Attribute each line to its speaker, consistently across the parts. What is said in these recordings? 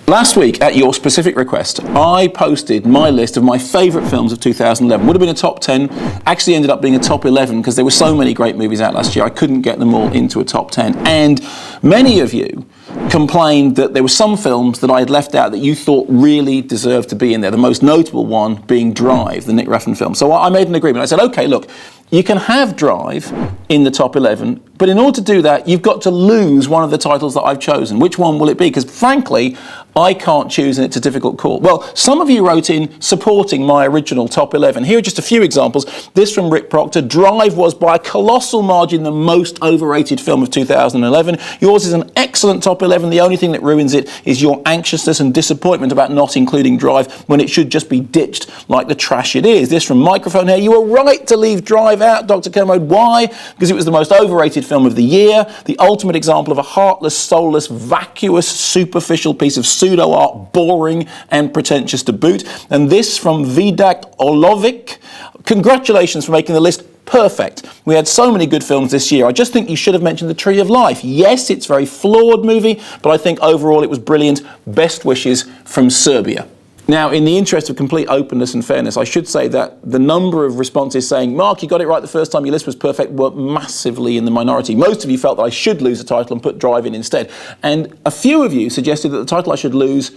Speaker 1: Last week, at your specific request, I posted my list of my favourite films of 2011. Would have been a top 10, actually ended up being a top 11 because there were so many great movies out last year, I couldn't get them all into a top 10. And many of you complained that there were some films that I had left out that you thought really deserved to be in there, the most notable one being Drive, the Nick Refn film. So I made an agreement. I said, okay, look, you can have Drive in the top 11, but in order to do that, you've got to lose one of the titles that I've chosen. Which one will it be? Because frankly, I can't choose and it's a difficult call. Well, some of you wrote in supporting my original top 11. Here are just a few examples. This from Rick Proctor. Drive was by a colossal margin the most overrated film of 2011. Yours is an excellent top 11. The only thing that ruins it is your anxiousness and disappointment about not including Drive when it should just be ditched like the trash it is. This from Microphone Hair. You were right to leave Drive out, Dr. Kermode. Why? Because it was the most overrated film of the year, the ultimate example of a heartless, soulless, vacuous, superficial piece of pseudo-art, boring and pretentious to boot. And this from Vidak Olovic. Congratulations for making the list perfect. We had so many good films this year. I just think you should have mentioned The Tree of Life. Yes, it's a very flawed movie, but I think overall it was brilliant. Best wishes from Serbia. Now, in the interest of complete openness and fairness, I should say that the number of responses saying, Mark, you got it right the first time, your list was perfect, were massively in the minority. Most of you felt that I should lose a title and put Drive in instead. And a few of you suggested that the title I should lose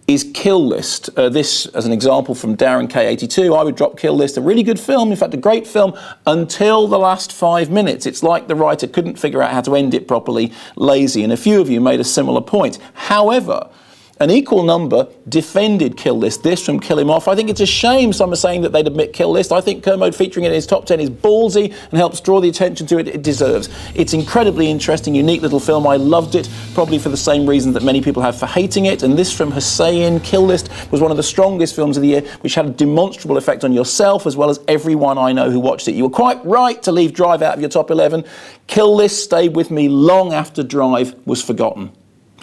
Speaker 1: is Kill List. This, as an example, from Darren K82, I would drop Kill List, a really good film, in fact a great film, until the last 5 minutes. It's like the writer couldn't figure out how to end it properly, lazy, and a few of you made a similar point. However, an equal number defended Kill List. This from Kill Him Off. I think it's a shame some are saying that they'd admit Kill List. I think Kermode featuring it in his top 10 is ballsy and helps draw the attention to it it deserves. It's incredibly interesting, unique little film. I loved it, probably for the same reason that many people have for hating it. And this from Hussein. Kill List was one of the strongest films of the year, which had a demonstrable effect on yourself as well as everyone I know who watched it. You were quite right to leave Drive out of your top 11. Kill List stayed with me long after Drive was forgotten.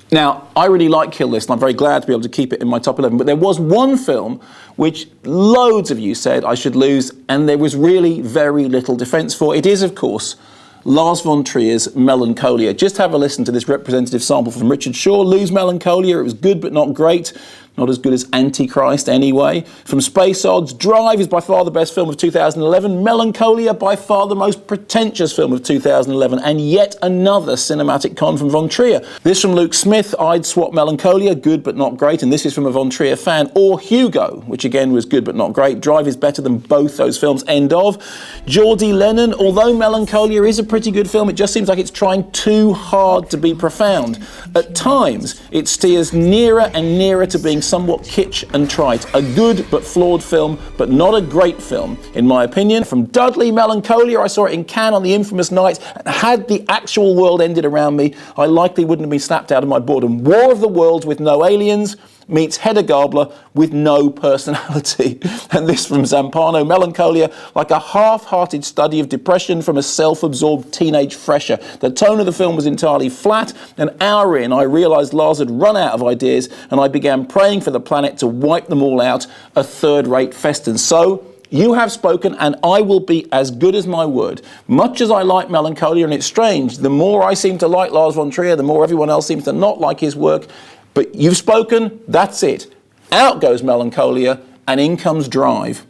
Speaker 1: Now, I really like Kill List, and I'm very glad to be able to keep it in my top 11, but there was one film which loads of you said I should lose, and there was really very little defence for. It is, of course, Lars von Trier's Melancholia. Just have a listen to this representative sample from Richard Shaw. Lose Melancholia. It was good but not great. Not as good as Antichrist anyway. From Space Odds, Drive is by far the best film of 2011. Melancholia, by far the most pretentious film of 2011. And yet another cinematic con from Von Trier. This from Luke Smith, I'd swap Melancholia, good but not great. And this is from a Von Trier fan. Or Hugo, which again was good but not great. Drive is better than both those films, end of. Geordie Lennon, although Melancholia is a pretty good film, it just seems like it's trying too hard to be profound. At times, it steers nearer and nearer to being somewhat kitsch and trite. A good but flawed film, but not a great film, in my opinion. From Dudley, Melancholia, I saw it in Cannes on the infamous night, and had the actual world ended around me, I likely wouldn't have been snapped out of my boredom. War of the Worlds with no aliens meets Hedda Gabler with no personality. And this from Zampano, Melancholia, like a half-hearted study of depression from a self-absorbed teenage fresher. The tone of the film was entirely flat. An hour in, I realised Lars had run out of ideas, and I began praying for the planet to wipe them all out, a third-rate fest. And so, you have spoken, and I will be as good as my word. Much as I like Melancholia, and it's strange, the more I seem to like Lars von Trier, the more everyone else seems to not like his work. But you've spoken, that's it. Out goes Melancholia, and in comes Drive.